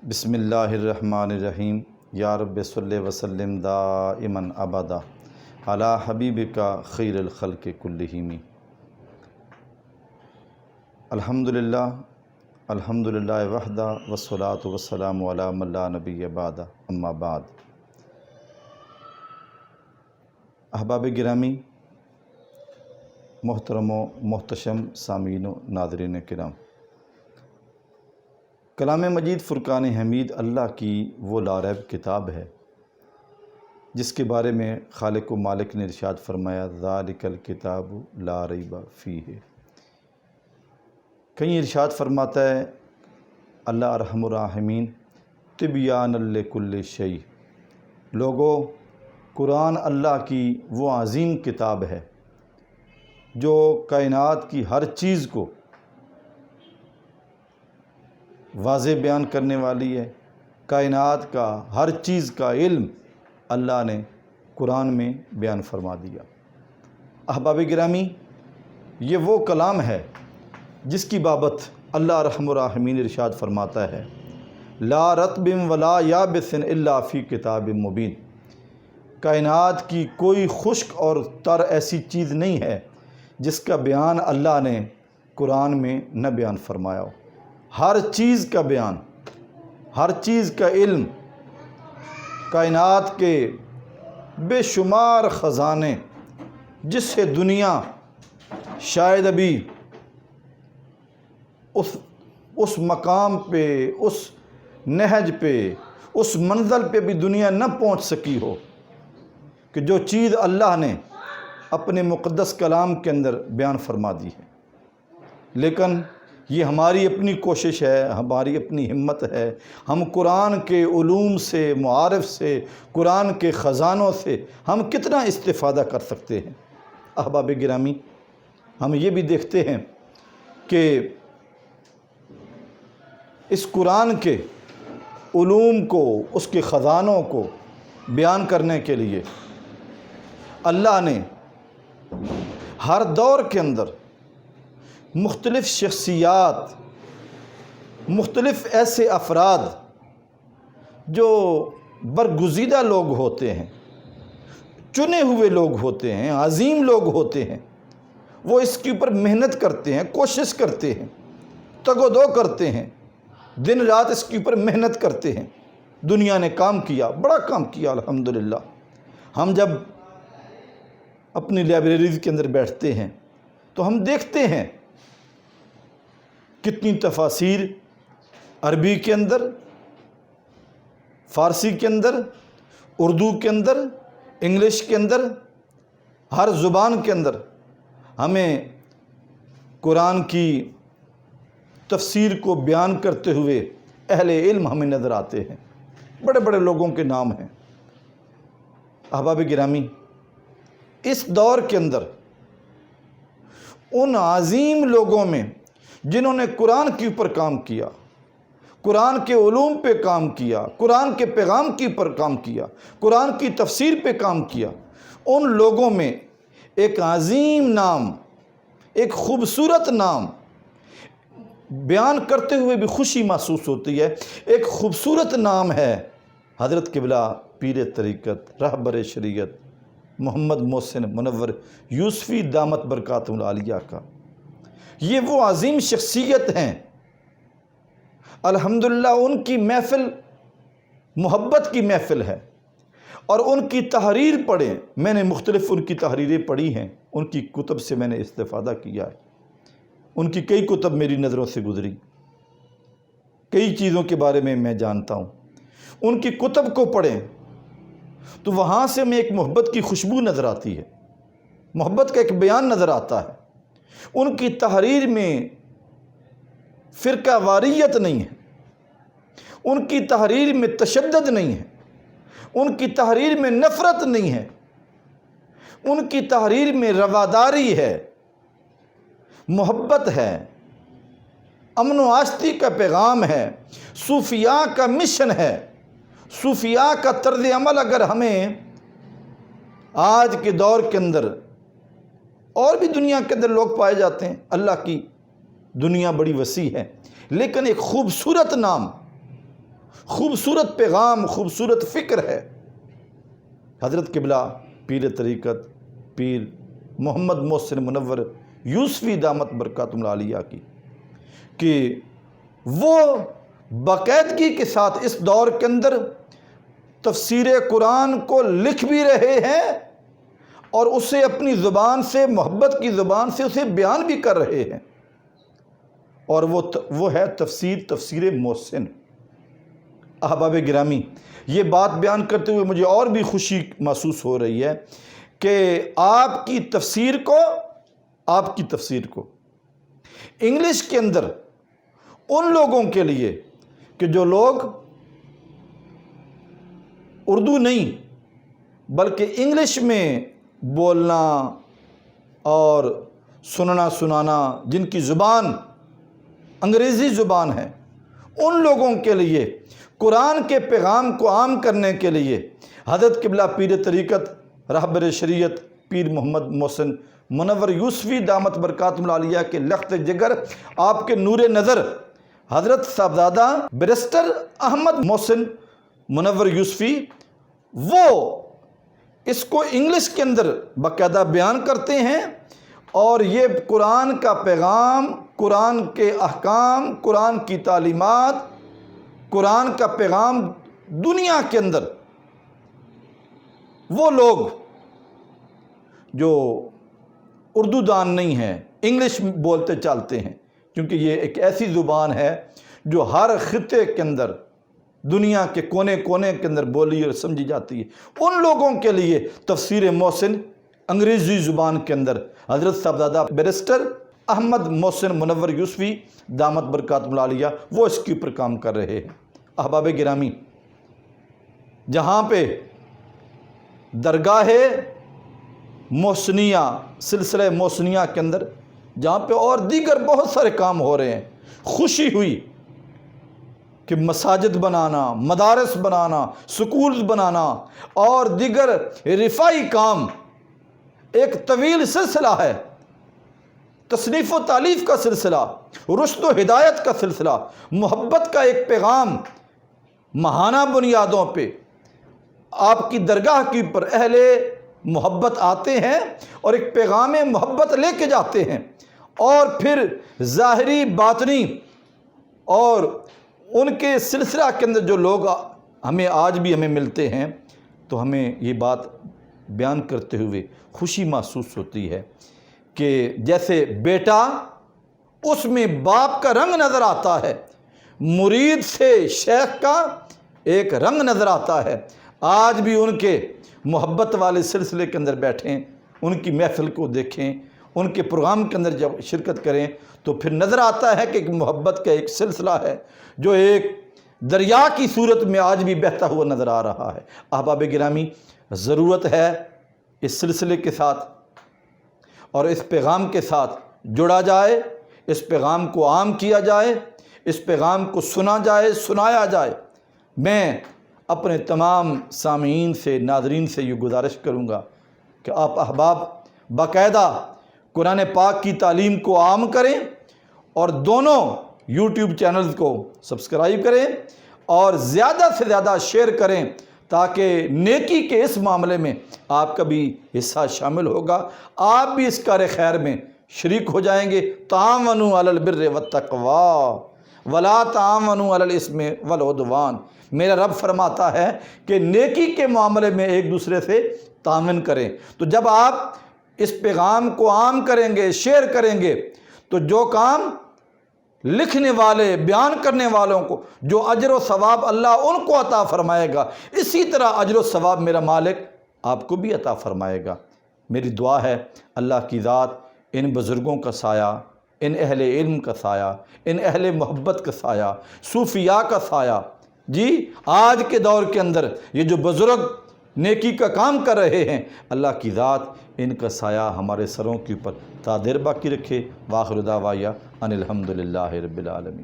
بسم اللہ الرحمن الرحیم یا رب صلی وسلم دائما ابدا علی حبیبک خیر الخلق کلہم۔ الحمدللہ وحدہ والصلاۃ والسلام علی من لا نبی بعدہ، اما بعد۔ احباب گرامی، محترم و محتشم سامعین و ناظرین کرام، کلام مجید فرقان حمید اللہ کی وہ لاریب کتاب ہے جس کے بارے میں خالق و مالک نے ارشاد فرمایا ذالک الکتاب لا ریب فیہ۔ کہیں ارشاد فرماتا ہے اللہ ارحم الراحمین تبیان لکل شیء۔ لوگو، قرآن اللہ کی وہ عظیم کتاب ہے جو کائنات کی ہر چیز کو واضح بیان کرنے والی ہے۔ کائنات کا ہر چیز کا علم اللہ نے قرآن میں بیان فرما دیا۔ احباب گرامی، یہ وہ کلام ہے جس کی بابت اللہ رحم الراحمین ارشاد فرماتا ہے لا رطب ولا یابس الا فی کتاب مبین۔ کائنات کی کوئی خشک اور تر ایسی چیز نہیں ہے جس کا بیان اللہ نے قرآن میں نہ بیان فرمایا ہو۔ ہر چیز کا بیان، ہر چیز کا علم، کائنات کے بے شمار خزانے جس سے دنیا شاید ابھی اس مقام پہ، اس نہج پہ، اس منزل پہ بھی دنیا نہ پہنچ سکی ہو کہ جو چیز اللہ نے اپنے مقدس کلام کے اندر بیان فرما دی ہے۔ لیکن یہ ہماری اپنی کوشش ہے، ہماری اپنی ہمت ہے، ہم قرآن کے علوم سے، معارف سے، قرآن کے خزانوں سے ہم کتنا استفادہ کر سکتے ہیں۔ احباب گرامی، ہم یہ بھی دیکھتے ہیں کہ اس قرآن کے علوم کو، اس کے خزانوں کو بیان کرنے کے لیے اللہ نے ہر دور کے اندر مختلف شخصیات، مختلف ایسے افراد جو برگزیدہ لوگ ہوتے ہیں، چنے ہوئے لوگ ہوتے ہیں، عظیم لوگ ہوتے ہیں، وہ اس کے اوپر محنت کرتے ہیں، کوشش کرتے ہیں، تگ و دو کرتے ہیں، دن رات اس کے اوپر محنت کرتے ہیں۔ دنیا نے کام کیا، بڑا کام کیا الحمدللہ۔ ہم جب اپنی لائبریریز کے اندر بیٹھتے ہیں تو ہم دیکھتے ہیں کتنی تفاسیر عربی کے اندر، فارسی کے اندر، اردو کے اندر، انگلش کے اندر، ہر زبان کے اندر ہمیں قرآن کی تفسیر کو بیان کرتے ہوئے اہل علم ہمیں نظر آتے ہیں۔ بڑے بڑے لوگوں کے نام ہیں۔ احباب گرامی، اس دور کے اندر ان عظیم لوگوں میں جنہوں نے قرآن کے اوپر کام کیا، قرآن کے علوم پہ کام کیا، قرآن کے پیغام کے اوپر کام کیا، قرآن کی تفسیر پہ کام کیا، ان لوگوں میں ایک عظیم نام، ایک خوبصورت نام بیان کرتے ہوئے بھی خوشی محسوس ہوتی ہے۔ ایک خوبصورت نام ہے حضرت قبلہ پیر طریقت رہبر شریعت محمد محسن منور یوسفی دامت برکاتہم العالیہ کا۔ یہ وہ عظیم شخصیت ہیں، الحمدللہ ان کی محفل محبت کی محفل ہے، اور ان کی تحریر پڑھیں۔ میں نے مختلف ان کی تحریریں پڑھی ہیں، ان کی کتب سے میں نے استفادہ کیا ہے۔ ان کی کئی کتب میری نظروں سے گزری، کئی چیزوں کے بارے میں جانتا ہوں۔ ان کی کتب کو پڑھیں تو وہاں سے میں ایک محبت کی خوشبو نظر آتی ہے، محبت کا ایک بیان نظر آتا ہے۔ ان کی تحریر میں فرقہ واریت نہیں ہے، ان کی تحریر میں تشدد نہیں ہے، ان کی تحریر میں نفرت نہیں ہے، ان کی تحریر میں رواداری ہے، محبت ہے، امن و آشتی کا پیغام ہے، صوفیاء کا مشن ہے۔ صوفیاء کا طرز عمل اگر ہمیں آج کے دور کے اندر، اور بھی دنیا کے اندر لوگ پائے جاتے ہیں، اللہ کی دنیا بڑی وسیع ہے، لیکن ایک خوبصورت نام خوبصورت پیغام، خوبصورت فکر ہے حضرت قبلہ پیر طریقت پیر محمد محسن منور یوسفی دامت برکاتہم العالیہ کی، کہ وہ باقاعدگی کے ساتھ اس دور کے اندر تفسیر قرآن کو لکھ بھی رہے ہیں اور اسے اپنی زبان سے، محبت کی زبان سے اسے بیان بھی کر رہے ہیں، اور وہ ہے تفسیر محسن۔ احباب گرامی، یہ بات بیان کرتے ہوئے مجھے اور بھی خوشی محسوس ہو رہی ہے کہ آپ کی تفسیر کو انگلش کے اندر ان لوگوں کے لیے کہ جو لوگ اردو نہیں بلکہ انگلش میں بولنا اور سننا سنانا، جن کی زبان انگریزی زبان ہے، ان لوگوں کے لیے قرآن کے پیغام کو عام کرنے کے لیے حضرت قبلہ پیر طریقت رہبر شریعت پیر محمد محسن منور یوسفی دامت برکاتہم العالیہ کے لخت جگر، آپ کے نور نظر حضرت صاحبزادہ بیرسٹر احمد محسن منور یوسفی، وہ اس کو انگلش کے اندر باقاعدہ بیان کرتے ہیں، اور یہ قرآن کا پیغام، قرآن کے احکام، قرآن کی تعلیمات، قرآن کا پیغام دنیا کے اندر وہ لوگ جو اردو دان نہیں ہیں، انگلش بولتے چلتے ہیں، کیونکہ یہ ایک ایسی زبان ہے جو ہر خطے کے اندر، دنیا کے کونے کونے کے اندر بولی اور سمجھی جاتی ہے، ان لوگوں کے لیے تفسیر محسن انگریزی زبان کے اندر حضرت صاحبزادہ بیرسٹر احمد محسن منور یوسفی دامت برکاتہم العالیہ وہ اس کے اوپر کام کر رہے ہیں۔ احباب گرامی، جہاں پہ درگاہ محسنیہ، سلسلہ محسنیہ کے اندر جہاں پہ اور دیگر بہت سارے کام ہو رہے ہیں، خوشی ہوئی کہ مساجد بنانا، مدارس بنانا، سکولز بنانا اور دیگر رفائی کام ایک طویل سلسلہ ہے، تصنیف و تالیف کا سلسلہ، رشد و ہدایت کا سلسلہ، محبت کا ایک پیغام ماہانہ بنیادوں پہ آپ کی درگاہ کے اوپر اہل محبت آتے ہیں اور ایک پیغام محبت لے کے جاتے ہیں، اور پھر ظاہری باطنی اور ان کے سلسلہ کے اندر جو لوگ ہمیں آج بھی ہمیں ملتے ہیں، تو ہمیں یہ بات بیان کرتے ہوئے خوشی محسوس ہوتی ہے کہ جیسے بیٹا، اس میں باپ کا رنگ نظر آتا ہے، مرید سے شیخ کا ایک رنگ نظر آتا ہے۔ آج بھی ان کے محبت والے سلسلے کے اندر بیٹھیں، ان کی محفل کو دیکھیں، ان کے پروگرام کے اندر جب شرکت کریں تو پھر نظر آتا ہے کہ ایک محبت کا ایک سلسلہ ہے جو ایک دریا کی صورت میں آج بھی بہتا ہوا نظر آ رہا ہے۔ احباب گرامی، ضرورت ہے اس سلسلے کے ساتھ اور اس پیغام کے ساتھ جڑا جائے، اس پیغام کو عام کیا جائے، اس پیغام کو سنا جائے، سنایا جائے۔ میں اپنے تمام سامعین سے، ناظرین سے یہ گزارش کروں گا کہ آپ احباب باقاعدہ قرآن پاک کی تعلیم کو عام کریں اور دونوں یوٹیوب چینلز کو سبسکرائب کریں اور زیادہ سے زیادہ شیئر کریں، تاکہ نیکی کے اس معاملے میں آپ کا بھی حصہ شامل ہوگا، آپ بھی اس کار خیر میں شریک ہو جائیں گے۔ تعاونوا علی البر والتقوی ولا تعاونوا علی الاثم والعدوان۔ میرا رب فرماتا ہے کہ نیکی کے معاملے میں ایک دوسرے سے تعاون کریں۔ تو جب آپ اس پیغام کو عام کریں گے، شیئر کریں گے، تو جو کام لکھنے والے، بیان کرنے والوں کو جو اجر و ثواب اللہ ان کو عطا فرمائے گا، اسی طرح اجر و ثواب میرا مالک آپ کو بھی عطا فرمائے گا۔ میری دعا ہے اللہ کی ذات ان بزرگوں کا سایہ، ان اہل علم کا سایہ، ان اہل محبت کا سایہ، صوفیاء کا سایہ، جی آج کے دور کے اندر یہ جو بزرگ نیکی کا کام کر رہے ہیں، اللہ کی ذات ان کا سایہ ہمارے سروں کے اوپر تا دیر باقی رکھے۔ وآخر دعوایا ان الحمدللہ رب العالمین۔